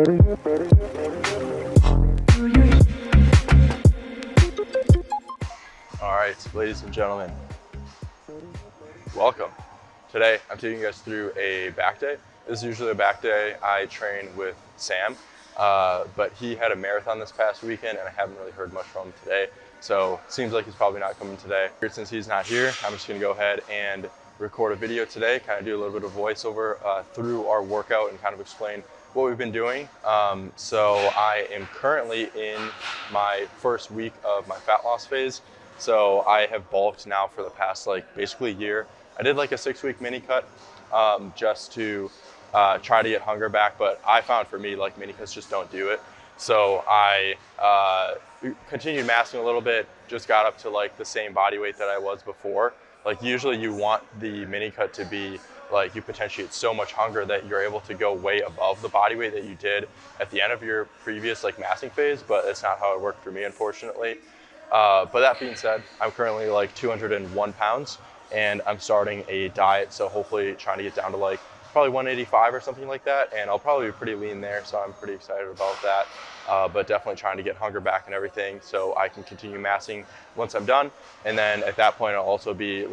All right, ladies and gentlemen, welcome. Today, I'm taking you guys through a back day. This is usually a back day I train with Sam, but he had a marathon this past weekend and I haven't really heard much from him today. So it seems like he's probably not coming today. Since he's not here, I'm just gonna go ahead and record a video today, kind of do a little bit of voiceover through our workout and kind of explain what we've been doing. So I am currently in my first week of my fat loss phase. So I have bulked now for the past basically year. I did like a 6-week mini cut just to try to get hunger back, but I found for me mini cuts just don't do it. So I continued massing a little bit, just got up to the same body weight that I was before. Usually you want the mini cut to be you potentiate so much hunger that you're able to go way above the body weight that you did at the end of your previous massing phase, but it's not how it worked for me, unfortunately. But that being said, I'm currently 201 pounds and I'm starting a diet. So hopefully trying to get down to probably 185 or something like that. And I'll probably be pretty lean there. So I'm pretty excited about that. But definitely trying to get hunger back and everything so I can continue massing once I'm done. And then at that point, I'll also be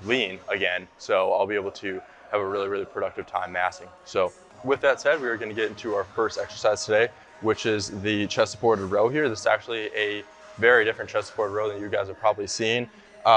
lean again. So I'll be able to have a really, really productive time massing. So with that said, we are going to get into our first exercise today, which is the chest supported row here. This is actually a very different chest supported row than you guys have probably seen.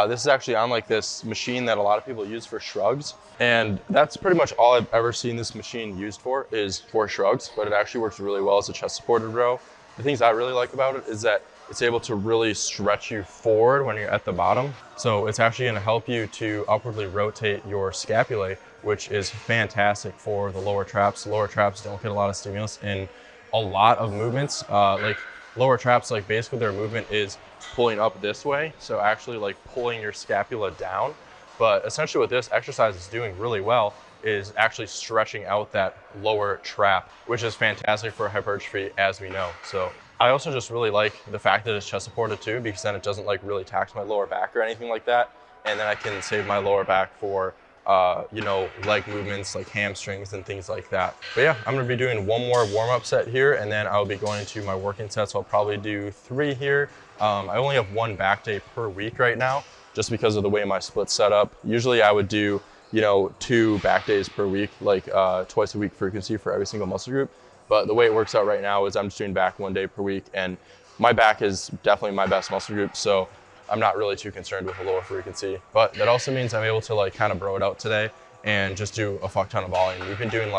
This is actually on this machine that a lot of people use for shrugs. And that's pretty much all I've ever seen this machine used for, is for shrugs, but it actually works really well as a chest supported row. The things I really like about it is that it's able to really stretch you forward when you're at the bottom. So it's actually gonna help you to upwardly rotate your scapulae, which is fantastic for the lower traps. Lower traps don't get a lot of stimulus in a lot of movements. Lower traps, basically their movement is pulling up this way. So actually pulling your scapula down. But essentially what this exercise is doing really well is actually stretching out that lower trap, which is fantastic for hypertrophy, as we know. So I also just really like the fact that it's chest supported too, because then it doesn't really tax my lower back or anything like that. And then I can save my lower back for leg movements like hamstrings and things like that. But yeah, I'm gonna be doing one more warm-up set here and then I'll be going into my working sets. So I'll probably do 3 here. I only have 1 back day per week right now, just because of the way my split's set up. Usually I would do 2 back days per week, twice a week frequency for every single muscle group. But the way it works out right now is I'm just doing back 1 day per week, and my back is definitely my best muscle group. So I'm not really too concerned with a lower frequency, but that also means I'm able to kind of bro it out today and just do a fuck ton of volume. We've been doing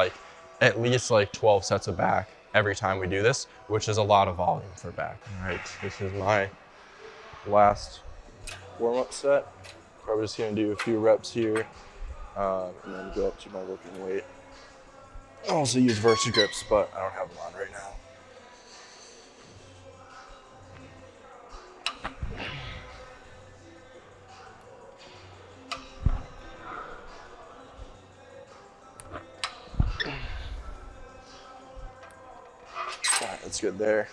at least 12 sets of back every time we do this, which is a lot of volume for back. All right, this is my last warm-up set. Probably just gonna do a few reps here and then go up to my working weight. I also use Versa grips, but I don't have them on right now. All right, that's good there.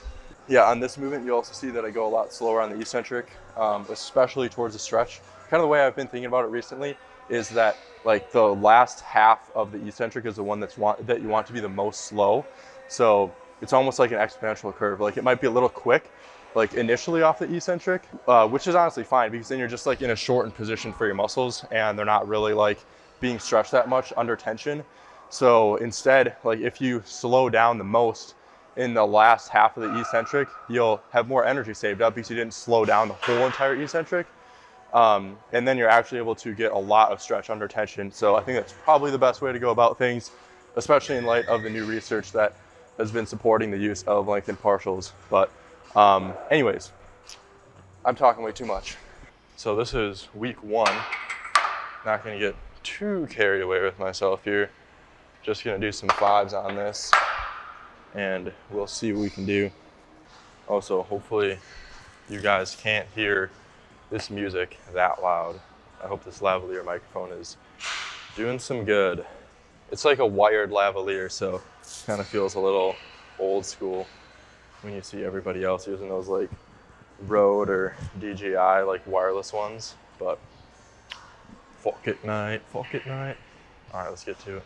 Yeah, on this movement, you also see that I go a lot slower on the eccentric, especially towards the stretch. Kind of the way I've been thinking about it recently is that the last half of the eccentric is the one that you want to be the most slow. So it's almost like an exponential curve. It might be a little quick, initially off the eccentric, which is honestly fine because then you're just in a shortened position for your muscles and they're not really being stretched that much under tension. So instead, if you slow down the most in the last half of the eccentric, you'll have more energy saved up because you didn't slow down the whole entire eccentric. And then you're actually able to get a lot of stretch under tension. So I think that's probably the best way to go about things, especially in light of the new research that has been supporting the use of lengthened partials. But anyways, I'm talking way too much. So this is week 1. Not gonna get too carried away with myself here. Just gonna do some 5s on this and we'll see what we can do. Also, hopefully you guys can't hear this music that loud. I hope this lavalier microphone is doing some good. It's like a wired lavalier, so it kind of feels a little old school when you see everybody else using those Rode or DJI wireless ones. But fuck it night. All right, let's get to it.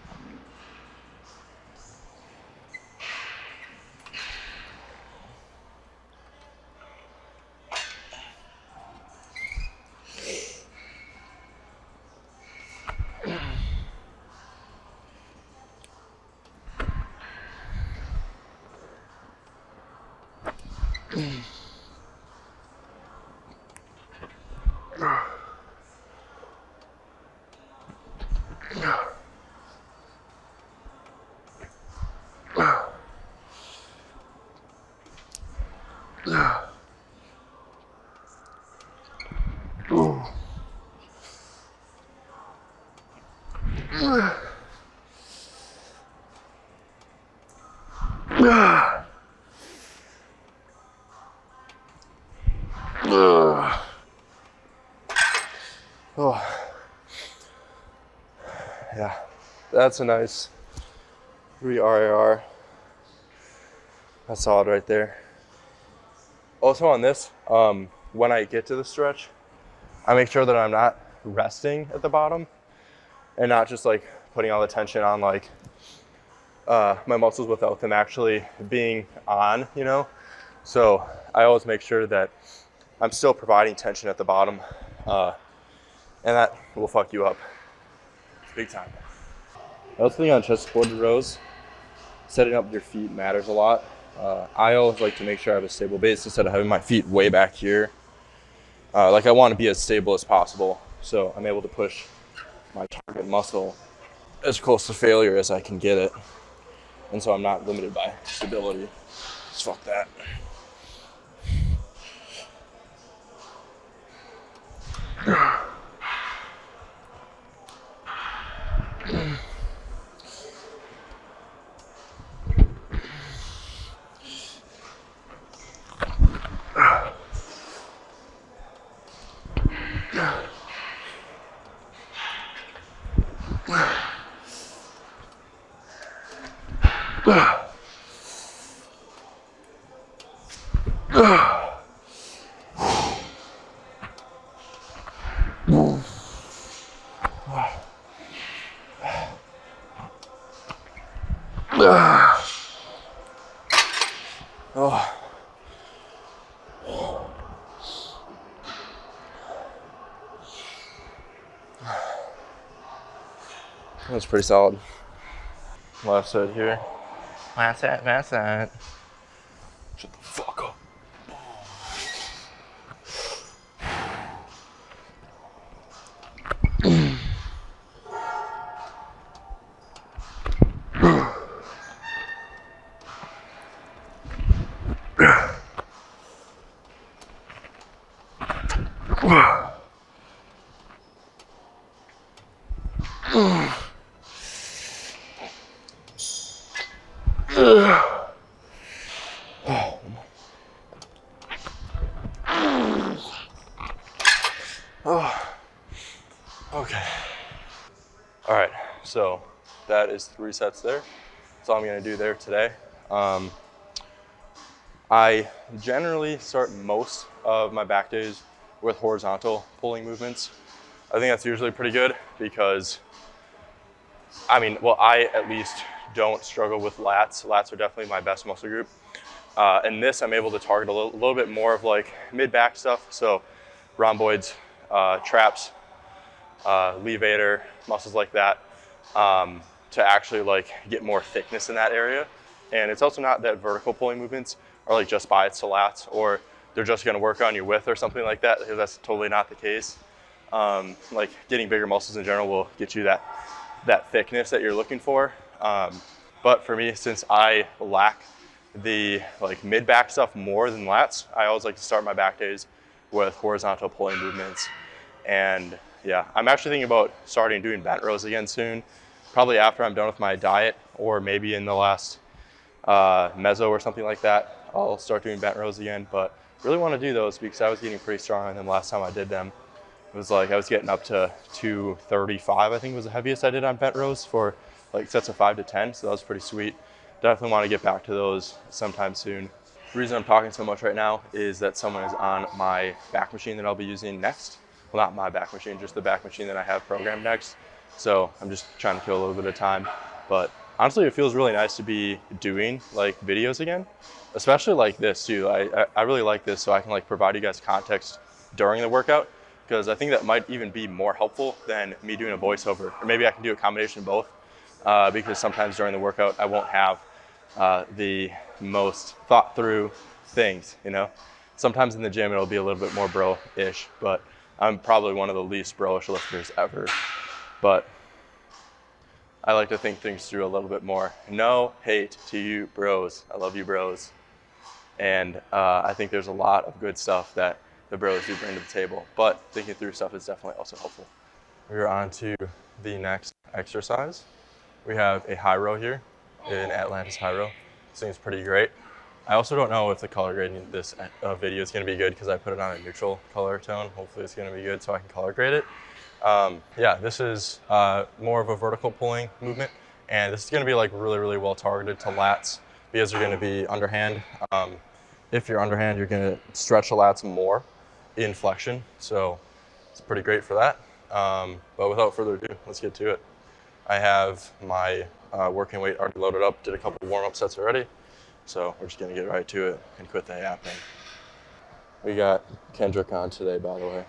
Oh, yeah, that's a nice RAR. That's solid right there. Also on this, when I get to the stretch, I make sure that I'm not resting at the bottom and not just like putting all the tension on like my muscles without them actually being on, you know? So I always make sure that I'm still providing tension at the bottom, and that will fuck you up big time. The other thing on chest supported rows, setting up your feet matters a lot. I always like to make sure I have a stable base instead of having my feet way back here. Like I want to be as stable as possible, so I'm able to push my target muscle as close to failure as I can get it, and so I'm not limited by stability. Just fuck that. Oh. That's pretty solid. Left side here. Left side. Shut the fuck up. Oh, okay. All right, so that is 3 sets there. That's all I'm gonna do there today. I generally start most of my back days with horizontal pulling movements. I think that's usually pretty good because, I mean, well, I at least don't struggle with lats. Lats are definitely my best muscle group. And this, I'm able to target a little bit more of like mid-back stuff. So rhomboids, traps, levator, muscles like that, to actually like get more thickness in that area. And it's also not that vertical pulling movements are like just biased to lats, or they're just gonna work on your width or something like that, because that's totally not the case. Like getting bigger muscles in general will get you that thickness that you're looking for. But for me, since I lack the like mid-back stuff more than lats, I always like to start my back days with horizontal pulling movements. And yeah, I'm actually thinking about starting doing bent rows again soon, probably after I'm done with my diet, or maybe in the last meso or something like that. I'll start doing bent rows again, but really want to do those because I was getting pretty strong on them last time I did them. It was like I was getting up to 235, I think was the heaviest I did on bent rows for like sets of 5 to 10, so that was pretty sweet. Definitely want to get back to those sometime soon. The reason I'm talking so much right now is that someone is on my back machine that I'll be using next. Well, not my back machine, just the back machine that I have programmed next. So I'm just trying to kill a little bit of time. But honestly, it feels really nice to be doing like videos again, especially like this too. I really like this, so I can like provide you guys context during the workout, because I think that might even be more helpful than me doing a voiceover. Or maybe I can do a combination of both, because sometimes during the workout I won't have the most thought through things, you know? Sometimes in the gym it'll be a little bit more bro-ish, but I'm probably one of the least bro-ish lifters ever. But I like to think things through a little bit more. No hate to you bros. I love you bros. And I think there's a lot of good stuff that the bros do bring to the table, but thinking through stuff is definitely also helpful. We're on to the next exercise. We have a high row here, an Atlantis high row. This thing's pretty great. I also don't know if the color grading in this video is gonna be good because I put it on a neutral color tone. Hopefully it's gonna be good so I can color grade it. Yeah, this is more of a vertical pulling movement, and this is gonna be like really, really well targeted to lats because they're gonna be underhand. If you're underhand, you're gonna stretch the lats more in flexion, so it's pretty great for that. But without further ado, let's get to it. I have my working weight already loaded up, did a couple warm-up sets already, so we're just gonna get right to it and quit the yapping. We got Kendrick on today, by the way.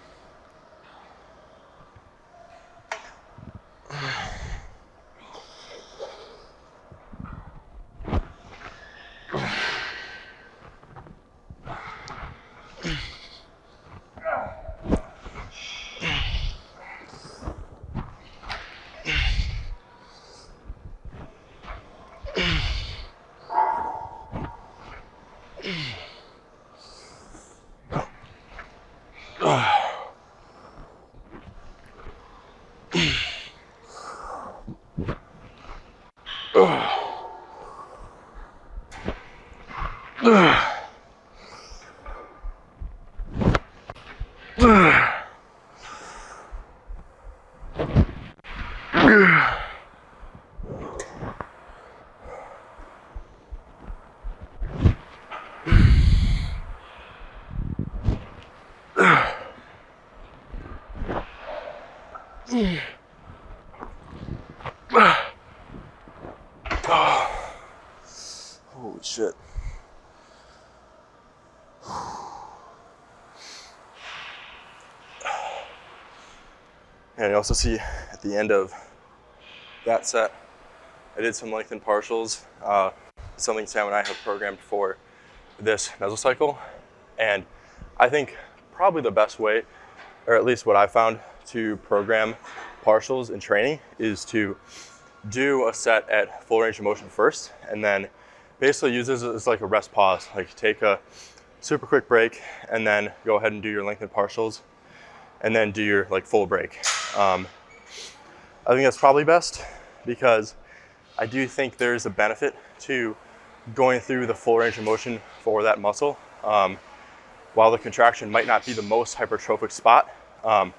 Holy shit. And you also see at the end of that set, I did some lengthened partials, something Sam and I have programmed for this mesocycle. And I think probably the best way, or at least what I found to program partials in training, is to do a set at full range of motion first, and then basically use this as like a rest pause, like take a super quick break and then go ahead and do your lengthened partials and then do your like full break. I think that's probably best because I do think there's a benefit to going through the full range of motion for that muscle. While the contraction might not be the most hypertrophic spot, and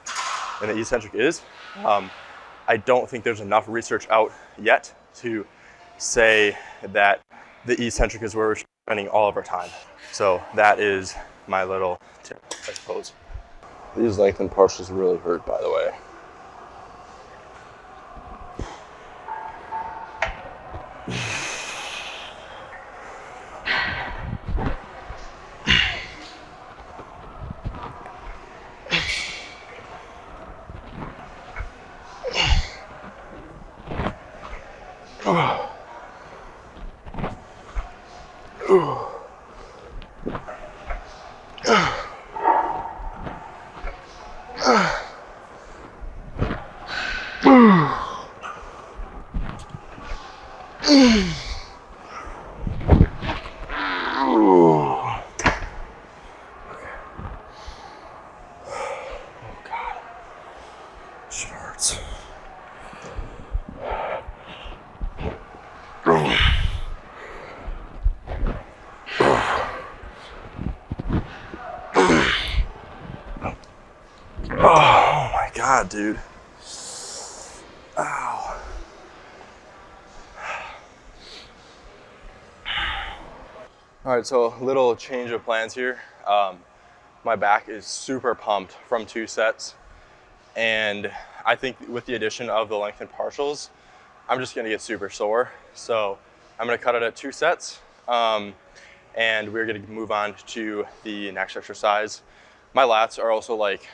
the eccentric is, I don't think there's enough research out yet to say that the eccentric is where we're spending all of our time. So that is my little tip, I suppose. These lengthened partials really hurt, by the way. Oh my God, dude. Ow. All right, so a little change of plans here. My back is super pumped from 2 sets. And I think with the addition of the lengthened partials, I'm just gonna get super sore. So I'm gonna cut it at 2 sets. And we're gonna move on to the next exercise. My lats are also like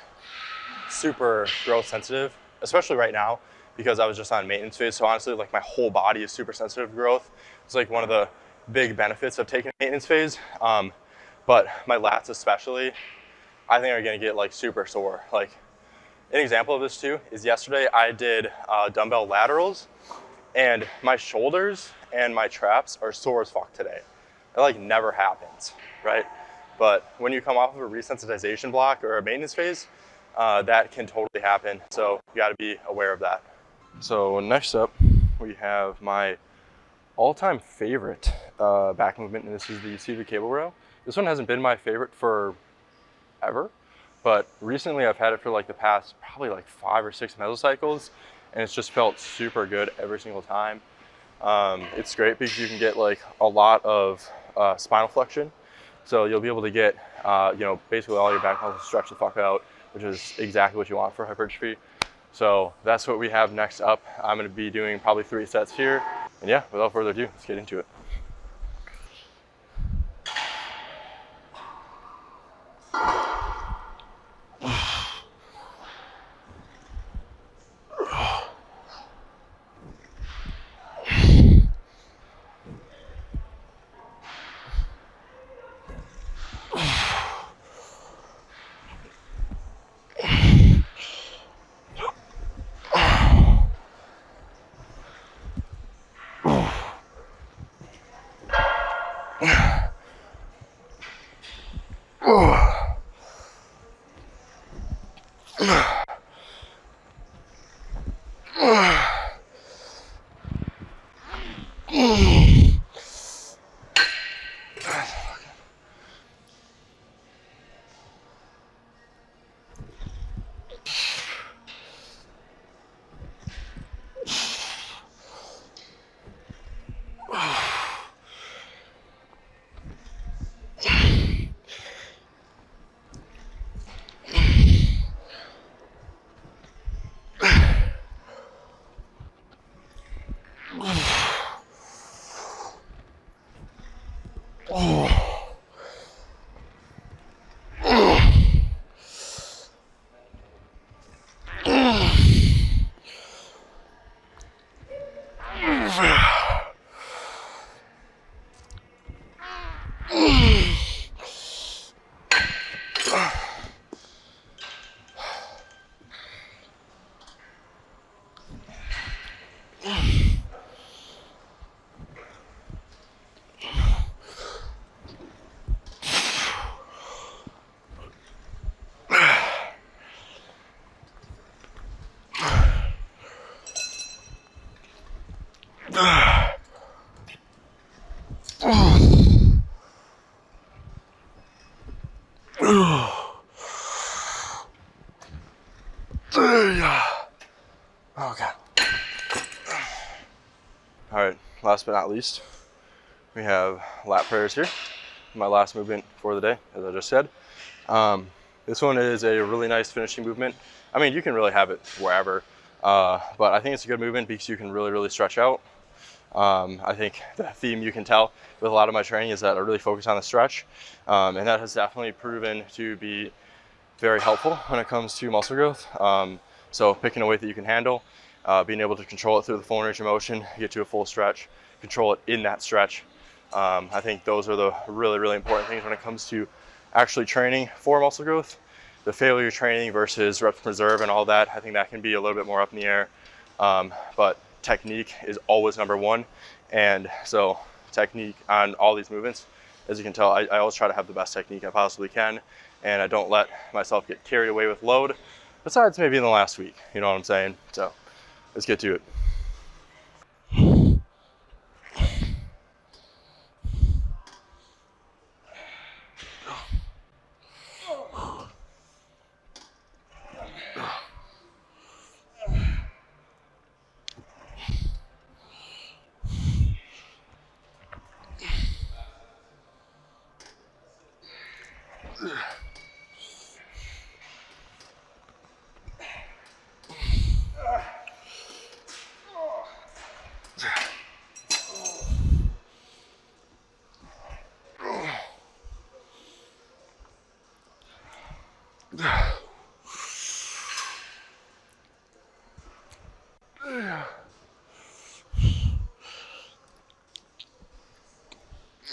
super growth sensitive, especially right now because I was just on maintenance phase. So honestly, like my whole body is super sensitive to growth. It's like one of the big benefits of taking a maintenance phase. But my lats especially, I think are gonna get like super sore. Like an example of this too is yesterday I did dumbbell laterals, and my shoulders and my traps are sore as fuck today. It like never happens, right? But when you come off of a resensitization block or a maintenance phase, that can totally happen. So you gotta be aware of that. So next up, we have my all-time favorite back movement, and this is the seated cable row. This one hasn't been my favorite for ever, but recently I've had it for like the past probably like 5 or 6 mesocycles, and it's just felt super good every single time. It's great because you can get like a lot of spinal flexion, so you'll be able to get basically all your back muscles stretch the fuck out, which is exactly what you want for hypertrophy. So that's what we have next up. I'm going to be doing probably 3 sets here, and yeah, without further ado, let's get into it. Okay. All right, last but not least, we have lat prayers here. My last movement for the day, as I just said. This one is a really nice finishing movement. I mean, you can really have it wherever, but I think it's a good movement because you can really stretch out. I think the theme you can tell with a lot of my training is that I really focus on the stretch, and that has definitely proven to be very helpful when it comes to muscle growth. So picking a weight that you can handle, being able to control it through the full range of motion, get to a full stretch, control it in that stretch. I think those are the really important things when it comes to actually training for muscle growth. The failure training versus reps per reserve and all that, I think that can be a little bit more up in the air. But technique is always number one. And so technique on all these movements, as you can tell, I always try to have the best technique I possibly can. And I don't let myself get carried away with load, besides maybe in the last week, you know what I'm saying? So let's get to it.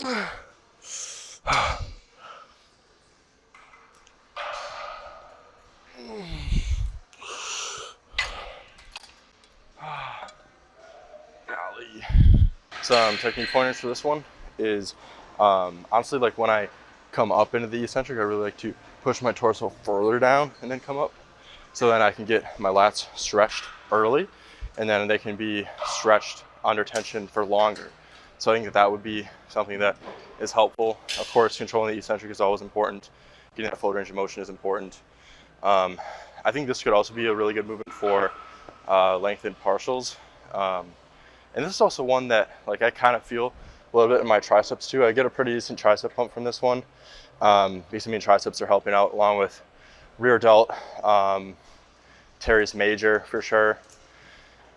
Golly. Some technique pointers for this one is honestly, like when I come up into the eccentric, I really like to push my torso further down and then come up, so then I can get my lats stretched early, and then they can be stretched under tension for longer. So I think that would be something that is helpful. Of course, controlling the eccentric is always important. Getting that full range of motion is important. I think this could also be a really good movement for lengthened partials. And this is also one that like I kind of feel a little bit in my triceps too. I get a pretty decent tricep pump from this one. Because I mean triceps are helping out along with rear delt, teres major for sure.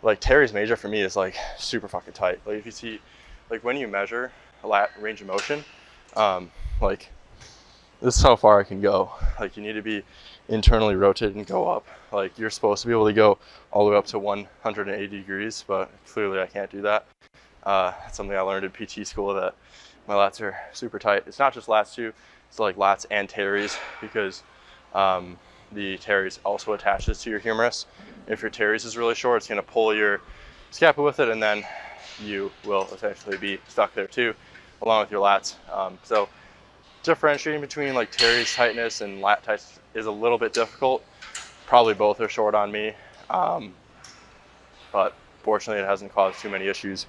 Like teres major for me is like super fucking tight. Like if you see, like when you measure a lat range of motion, like this is how far I can go. Like you need to be internally rotated and go up. Like you're supposed to be able to go all the way up to 180 degrees, but clearly I can't do that. It's something I learned in PT school, that my lats are super tight. It's not just lats too, it's like lats and teres, because the teres also attaches to your humerus. If your teres is really short, it's gonna pull your scapula with it, and then you will essentially be stuck there too, along with your lats. So differentiating between like teres tightness and lat tightness is a little bit difficult. Probably both are short on me, but fortunately it hasn't caused too many issues.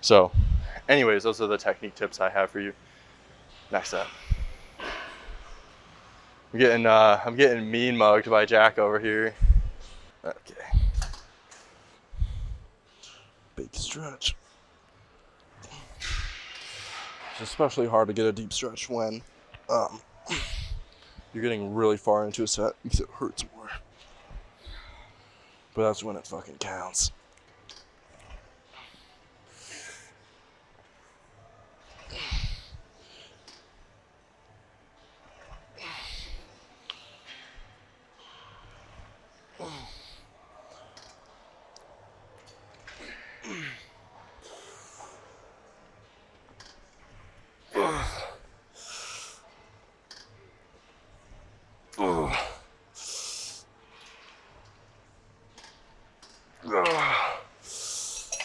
So anyways, those are the technique tips I have for you. Next up, I'm getting mean mugged by Jack over here. Okay, big stretch. It's especially hard to get a deep stretch when you're getting really far into a set because it hurts more. But that's when it fucking counts.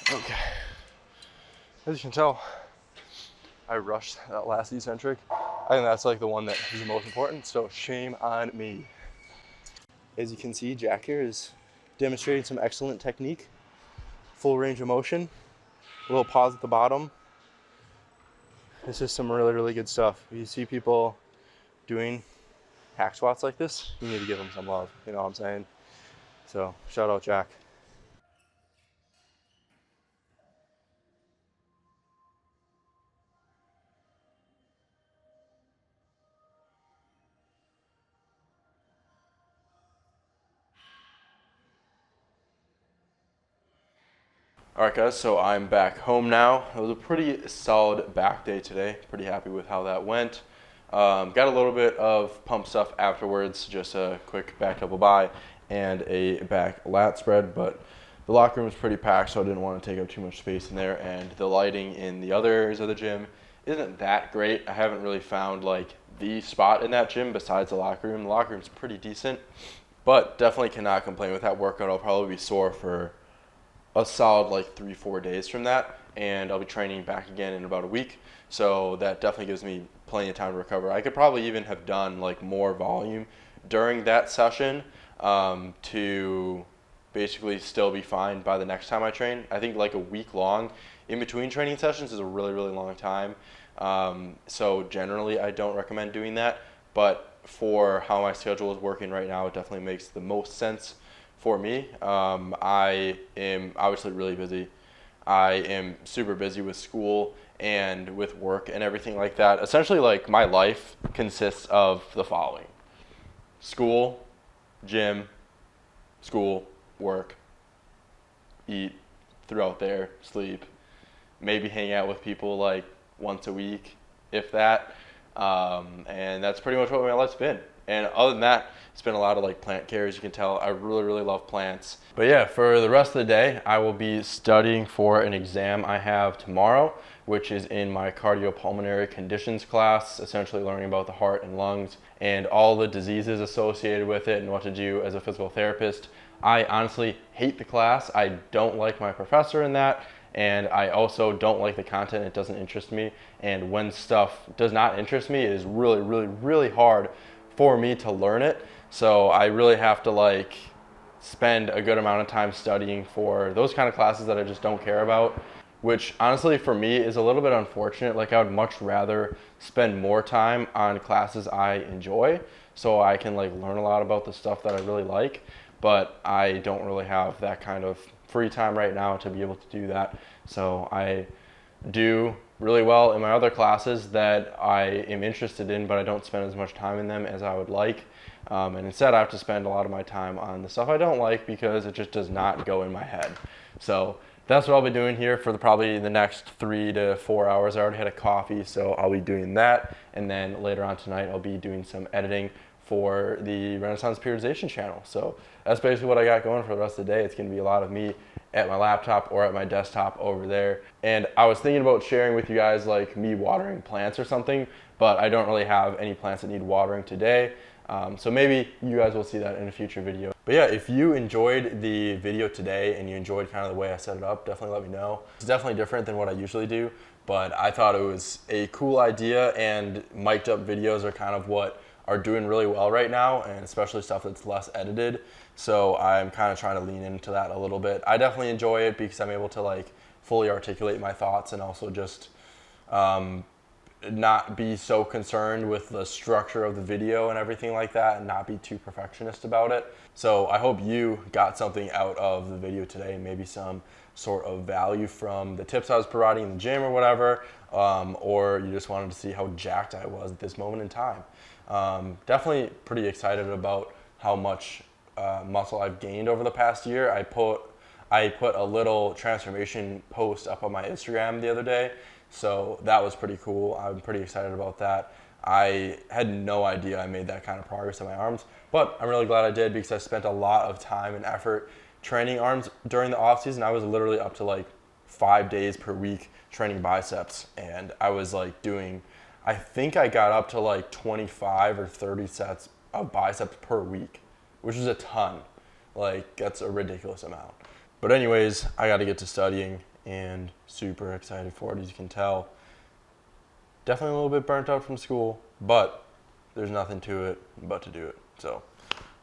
Okay. As you can tell, I rushed that last eccentric. I think that's like the one that is the most important, so shame on me. As you can see, Jack here is demonstrating some excellent technique. Full range of motion, a little pause at the bottom. This is some really, really good stuff. If you see people doing hack squats like this, you need to give them some love, you know what I'm saying? So shout out Jack. All right guys, so I'm back home now. It was a pretty solid back day today. Pretty happy with how that went. Got a little bit of pump stuff afterwards, just a quick back double by and a back lat spread, but the locker room was pretty packed, so I didn't want to take up too much space in there, and the lighting in the other areas of the gym isn't that great. I haven't really found like the spot in that gym besides the locker room. The locker room's pretty decent, but definitely cannot complain with that workout. I'll probably be sore for a solid like 3-4 days from that, and I'll be training back again in about a week, so that definitely gives me plenty of time to recover. I could probably even have done like more volume during that session to basically still be fine by the next time I train. I think like a week long in between training sessions is a really, really long time, so generally I don't recommend doing that, but for how my schedule is working right now, it definitely makes the most sense for me. I am obviously really busy. I am super busy with school and with work and everything like that. Essentially, like my life consists of the following: school, gym, school, work, eat, throughout there, sleep, maybe hang out with people like once a week, if that. And that's pretty much what my life's been. And other than that, it's been a lot of like plant care. As you can tell, I really, really love plants. But yeah, for the rest of the day, I will be studying for an exam I have tomorrow, which is in my cardiopulmonary conditions class, essentially learning about the heart and lungs and all the diseases associated with it and what to do as a physical therapist. I honestly hate the class. I don't like my professor in that, and I also don't like the content. It doesn't interest me, and when stuff does not interest me, it is really, really, really hard for me to learn it. So I really have to like spend a good amount of time studying for those kind of classes that I just don't care about, which honestly for me is a little bit unfortunate. Like I would much rather spend more time on classes I enjoy so I can like learn a lot about the stuff that I really like, but I don't really have that kind of free time right now to be able to do that. So I do really well in my other classes that I am interested in, but I don't spend as much time in them as I would like. And instead I have to spend a lot of my time on the stuff I don't like because it just does not go in my head. So that's what I'll be doing here for probably the next 3 to 4 hours. I already had a coffee, so I'll be doing that. And then later on tonight, I'll be doing some editing for the Renaissance Periodization channel. So that's basically what I got going for the rest of the day. It's gonna be a lot of me at my laptop or at my desktop over there. And I was thinking about sharing with you guys like me watering plants or something, but I don't really have any plants that need watering today. So maybe you guys will see that in a future video. But yeah, if you enjoyed the video today and you enjoyed kind of the way I set it up, definitely let me know. It's definitely different than what I usually do, but I thought it was a cool idea, and mic'd up videos are kind of what are doing really well right now, and especially stuff that's less edited. So I'm kind of trying to lean into that a little bit. I definitely enjoy it because I'm able to like fully articulate my thoughts and also just not be so concerned with the structure of the video and everything like that, and not be too perfectionist about it. So I hope you got something out of the video today, maybe some sort of value from the tips I was providing in the gym or whatever, or you just wanted to see how jacked I was at this moment in time. Definitely pretty excited about how much muscle I've gained over the past year. I put a little transformation post up on my Instagram the other day, so that was pretty cool. I'm pretty excited about that. I had no idea I made that kind of progress in my arms, but I'm really glad I did because I spent a lot of time and effort training arms during the off season. I was literally up to like 5 days per week training biceps, and I was like doing, I think I got up to like 25 or 30 sets of biceps per week, which is a ton. Like that's a ridiculous amount. But anyways, I got to get to studying and super excited for it, as you can tell. Definitely a little bit burnt out from school, but there's nothing to it but to do it. So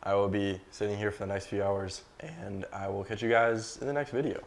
I will be sitting here for the next few hours, and I will catch you guys in the next video.